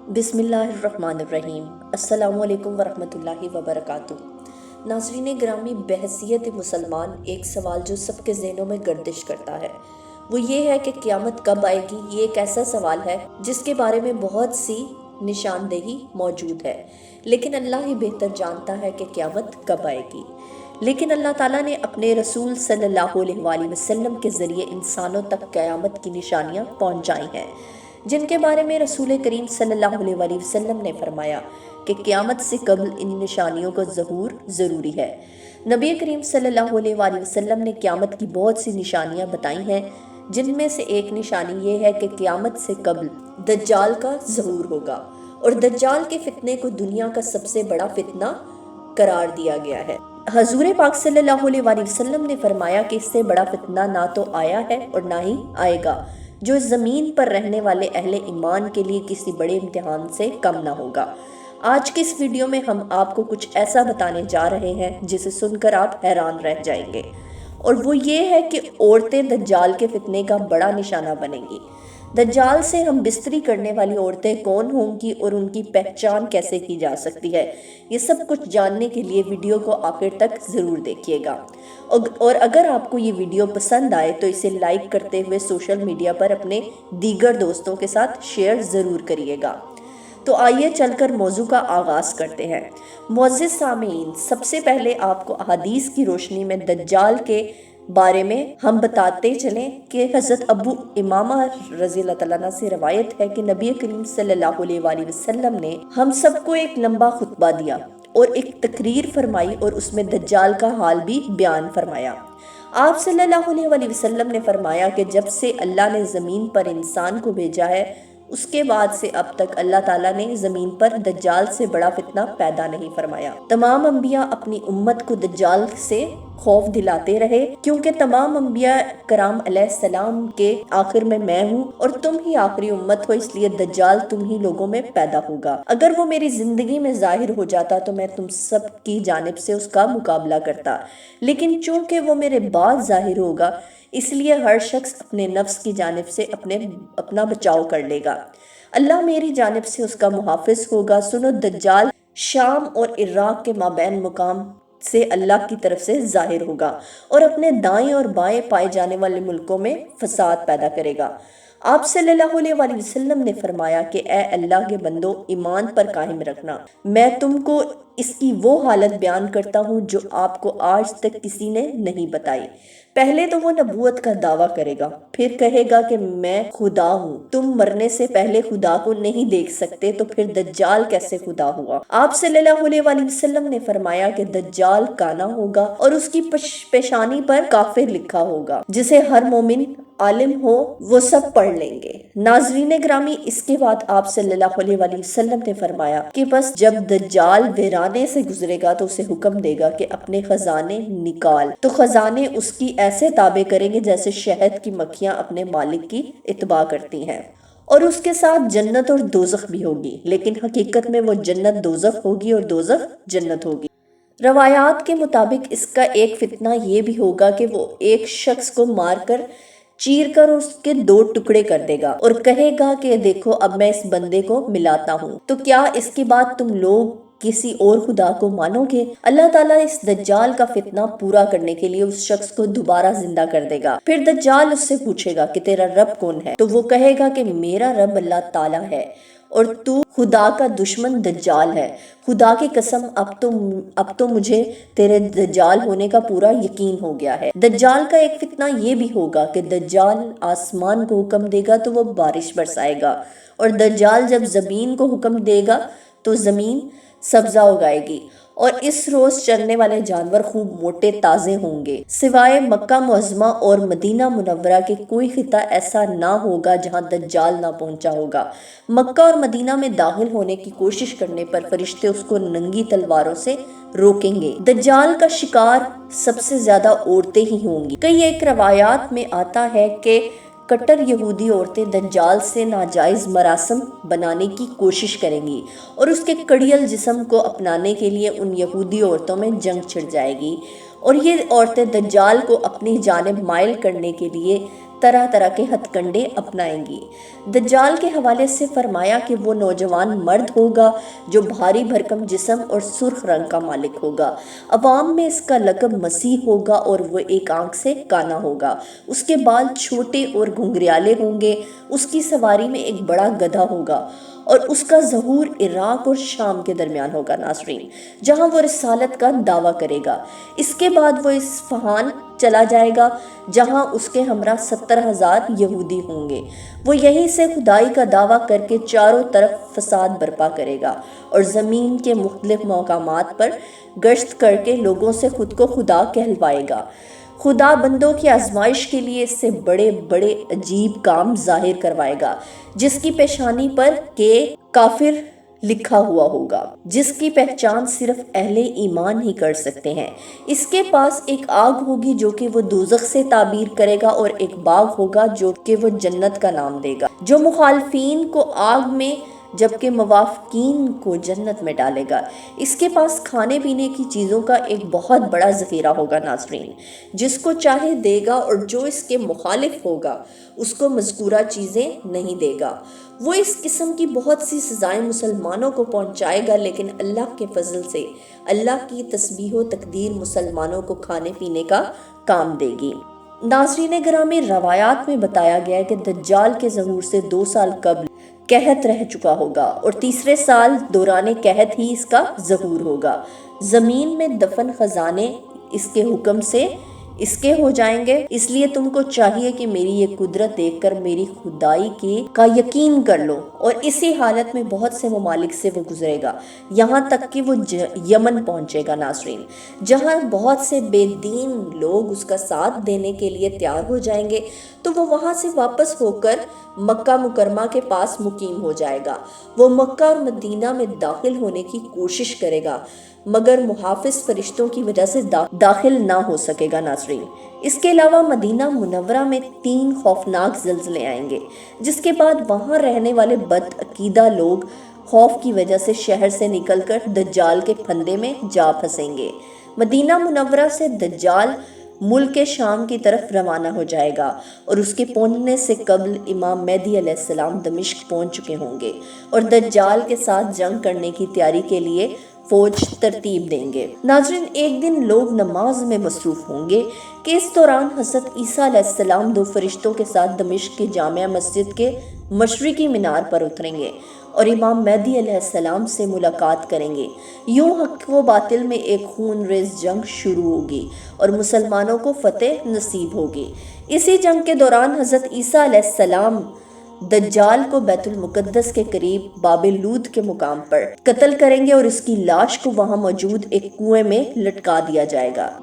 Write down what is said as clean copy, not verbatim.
बिस्मिल्लाहिर्रहमानिर्रहीम। अस्सलामु अलैकुम वरहमतुल्लाहि वबरकातुह। नाज़रीन ग्रामी, बहसियत मुसलमान एक सवाल जो सबके ज़हनों में गर्दिश करता है वो ये है कि क़यामत कब आएगी। ये एक ऐसा सवाल है जिसके बारे में बहुत सी निशानदेही मौजूद है, लेकिन अल्लाह ही बेहतर जानता है कि क़यामत कब आएगी। लेकिन अल्लाह ताला ने अपने रसूल सल्लल्लाहु अलैहि वसल्लम के ज़रिए इंसानों तक क़यामत की निशानियाँ पहुँचाई हैं, जिनके बारे में रसूल करीम सल्लल्लाहु अलैहि वसल्लम ने फरमाया कि क़यामत से कबल इन निशानियों का ज़हूर ज़रूरी है। नबी करीम सल्लल्लाहु अलैहि वसल्लम ने क़यामत की बहुत सी निशानियाँ बताई हैं, जिनमें से एक निशानी ये है कि क़यामत से कबल दज्जाल का ज़हूर होगा, और दज्जाल के फितने को दुनिया का सबसे बड़ा फितना करार दिया गया है। हजूर पाक सल्लल्लाहु अलैहि वसल्लम ने फरमाया कि इससे बड़ा फितना ना तो आया है और ना ही आएगा, जो इस ज़मीन पर रहने वाले अहले ईमान के लिए किसी बड़े इम्तिहान से कम ना होगा। आज के इस वीडियो में हम आपको कुछ ऐसा बताने जा रहे हैं जिसे सुनकर आप हैरान रह जाएंगे, और वो ये है कि औरतें दज्जाल के फितने का बड़ा निशाना बनेंगी। दज्जाल से हम बिस्तरी करने वाली औरतें कौन होंगी और उनकी पहचान कैसे की जा सकती है, ये सब कुछ जानने के लिए वीडियो को आखिर तक ज़रूर देखिएगा। और अगर आपको ये वीडियो पसंद आए तो इसे लाइक करते हुए सोशल मीडिया पर अपने दीगर दोस्तों के साथ शेयर ज़रूर करिएगा। तो आइए चलकर मौजू का आगाज़ करते हैं। मुअज़्ज़िज़ सामीन, सबसे पहले आपको अहादीस की रोशनी में दज्जाल के बारे में हम बताते चलें कि हज़रत अबू इमामा रज़ी अल्लाह तआला अन्हु से रवायत है कि नबी करीम सल्लल्लाहु अलैहि वसल्लम ने हम सबको एक लंबा खुतबा दिया और एक तकरीर फरमाई, और उसमें दज्जाल का हाल भी बयान फरमाया। आप सल्लल्लाहु अलैहि वसल्लम ने फरमाया कि जब से अल्लाह ने ज़मीन पर इंसान को भेजा है, उसके बाद से अब तक अल्लाह ताला ने ज़मीन पर दज्जाल से बड़ा फितना पैदा नहीं फरमाया। तमाम अंबिया अपनी उम्मत को दज्जाल से खौफ दिलाते रहे, क्योंकि तमाम अंबिया कराम अलैहिस्सलाम के आखिर में मैं हूँ और तुम ही आखिरी उम्मत हो, इसलिए दज्जाल तुम ही लोगों में पैदा होगा। अगर वो मेरी जिंदगी में जाहिर हो जाता तो मैं तुम सब की जानिब से उसका मुकाबला करता, लेकिन चूंकि वो मेरे बाद जाहिर होगा, इसलिए हर शख्स अपने नफ्स की जानिब से अपना बचाव कर लेगा। अल्लाह मेरी जानिब से उसका मुहाफिज होगा। सुनो, दज्जाल शाम और इराक के माबैन मुकाम से अल्लाह की तरफ से जाहिर होगा और अपने दाएं और बाएं पाए जाने वाले मुल्कों में फसाद पैदा करेगा। आप सल्लल्लाहु अलैहि वसल्लम ने फरमाया कि ए अल्लाह के बंदो, ईमान पर कायम रखना। मैं तुमको इसकी वो हालत बयान करता हूँ जो आपको आज तक किसी ने नहीं बताई। पहले तो वो नबूवत का दावा करेगा, फिर कहेगा कि मैं खुदा हूँ। तुम मरने से पहले खुदा को नहीं देख सकते, तो फिर दज्जाल कैसे खुदा हुआ? आप सल्लल्लाहु अलैहि वसल्लम ने फरमाया कि दज्जाल काना होगा और उसकी पेशानी पर काफिर लिखा होगा, जिसे हर मोमिन आलिम हो वो सब पढ़ लेंगे। नाजरीन ग्रामी, इसके बाद आप सल्लल्लाहु अलैहि वसल्लम ने फरमाया कि बस जब दज्जाल वीराने से गुजरेगा तो उसे हुक्म देगा कि अपने खजाने निकाल, तो खजाने उसकी ऐसे ताबे करेंगे जैसे शहद की मक्खियां अपने मालिक की इत्बा करती हैं, और उसके साथ जन्नत और दोज़ख भी होगी, लेकिन हकीकत में वो जन्नत दोज़ख होगी और दोज़ख जन्नत होगी। रवायात के मुताबिक इसका एक फितना ये भी होगा कि वो एक शख्स को मारकर चीर कर उसके दो टुकड़े कर देगा और कहेगा कि देखो, अब मैं इस बंदे को मिलाता हूँ, तो क्या इसके बाद तुम लोग किसी और खुदा को मानोगे? अल्लाह ताला इस दज्जाल का फितना पूरा करने के लिए उस शख्स को दोबारा जिंदा कर देगा। फिर दज्जाल उससे पूछेगा कि तेरा रब कौन है, तो वो कहेगा कि मेरा रब अल्लाह ताला है और तू खुदा का दुश्मन दज्जाल है। खुदा की कसम, अब तो मुझे तेरे दज्जाल होने का पूरा यकीन हो गया है। दज्जाल का एक फितना ये भी होगा कि दज्जाल आसमान को हुक्म देगा तो वो बारिश बरसाएगा, और दज्जाल जब जमीन को हुक्म देगा तो जमीन सब्जा उगाएगी, और इस रोज चलने वाले जानवर खूब मोटे ताजे होंगे। सिवाय मक्का मुअज़्ज़मा और मदीना मुनव्वरा के कोई खिता ऐसा ना होगा जहां दज्जाल ना पहुंचा होगा। मक्का और मदीना में दाखिल होने की कोशिश करने पर फरिश्ते उसको नंगी तलवारों से रोकेंगे। दज्जाल का शिकार सबसे ज्यादा औरतें ही होंगी। कई एक रवायात में आता है कि कट्टर यहूदी औरतें दज्जाल से नाजायज मरासम बनाने की कोशिश करेंगी और उसके कड़ियल जिस्म को अपनाने के लिए उन यहूदी औरतों में जंग छिड़ जाएगी, और ये औरतें दज्जाल को अपनी जानिब माइल करने के लिए طرح طرح کے ہتھ کنڈے اپنائیں گی۔ دجال کے حوالے سے فرمایا کہ وہ نوجوان مرد ہوگا جو بھاری بھرکم جسم اور سرخ رنگ کا مالک ہوگا۔ عوام میں اس کا لقب مسیح ہوگا اور وہ ایک آنکھ سے کانا ہوگا۔ اس کے بال چھوٹے اور گھنگریالے ہوں گے۔ اس کی سواری میں ایک بڑا گدھا ہوگا اور اس کا ظہور عراق اور شام کے درمیان ہوگا ناظرین، جہاں وہ رسالت کا دعویٰ کرے گا۔ اس کے بعد وہ اصفہان چلا جائے گا جہاں اس کے ہمراہ 70,000 یہودی ہوں گے۔ وہ یہیں سے خدائی کا دعویٰ کر کے چاروں طرف فساد برپا کرے گا اور زمین کے مختلف مقامات پر گشت کر کے لوگوں سے خود کو خدا کہلوائے گا۔ خدا بندوں کی آزمائش کے لیے اس سے بڑے بڑے عجیب کام ظاہر کروائے گا، جس کی پیشانی پر کہ کافر لکھا ہوا ہوگا، جس کی پہچان صرف اہل ایمان ہی کر سکتے ہیں۔ اس کے پاس ایک آگ ہوگی جو کہ وہ دوزخ سے تعبیر کرے گا اور ایک باغ ہوگا جو کہ وہ جنت کا نام دے گا، جو مخالفین کو آگ میں جبکہ موافقین کو جنت میں ڈالے گا۔ اس کے پاس کھانے پینے کی چیزوں کا ایک بہت بڑا ذخیرہ ہوگا ناظرین، جس کو چاہے دے گا اور جو اس کے مخالف ہوگا اس کو مذکورہ چیزیں نہیں دے گا۔ وہ اس قسم کی بہت سی سزائیں مسلمانوں کو پہنچائے گا، لیکن اللہ کے فضل سے اللہ کی تسبیح و تقدیر مسلمانوں کو کھانے پینے کا کام دے گی۔ ناظرین گرامی، روایات میں بتایا گیا ہے کہ دجال کے ظہور سے 2 سال قبل قحط رہ چکا ہوگا اور تیسرے سال دوران قحط ہی اس کا ظہور ہوگا۔ زمین میں دفن خزانے اس کے حکم سے اس کے ہو جائیں گے، اس لیے تم کو چاہیے کہ میری یہ قدرت دیکھ کر میری خدائی کا یقین کر لو۔ اور اسی حالت میں بہت سے ممالک سے وہ گزرے گا، یہاں تک کہ وہ یمن پہنچے گا ناظرین، جہاں بہت سے بے دین لوگ اس کا ساتھ دینے کے لیے تیار ہو جائیں گے، تو وہ وہاں سے واپس ہو کر مکہ مکرمہ کے پاس مقیم ہو جائے گا۔ وہ مکہ اور مدینہ میں داخل ہونے کی کوشش کرے گا، مگر محافظ فرشتوں کی وجہ سے داخل نہ ہو سکے گا ناظرین۔ اس کے علاوہ مدینہ منورہ میں 3 خوفناک زلزلے آئیں گے، جس کے بعد وہاں رہنے والے بد عقیدہ لوگ خوف کی وجہ سے شہر سے نکل کر دجال کے پھندے میں جا پھنسیں گے۔ مدینہ منورہ سے دجال ملک شام کی طرف روانہ ہو جائے گا اور اس کے پہنچنے سے قبل امام مہدی علیہ السلام دمشق پہنچ چکے ہوں گے اور دجال کے ساتھ جنگ کرنے کی تیاری کے لیے فوج ترتیب دیں گے۔ ناظرین، ایک دن لوگ نماز میں مصروف ہوں گے کہ اس دوران حضرت عیسیٰ علیہ السلام 2 فرشتوں کے ساتھ دمشق کی جامع مسجد کے مشرقی مینار پر اتریں گے اور امام مہدی علیہ السلام سے ملاقات کریں گے۔ یوں حق و باطل میں ایک خون ریز جنگ شروع ہوگی اور مسلمانوں کو فتح نصیب ہوگی۔ اسی جنگ کے دوران حضرت عیسیٰ علیہ السلام دجال کو بیت المقدس کے قریب باب لود کے مقام پر قتل کریں گے اور اس کی لاش کو وہاں موجود ایک کنویں میں لٹکا دیا جائے گا۔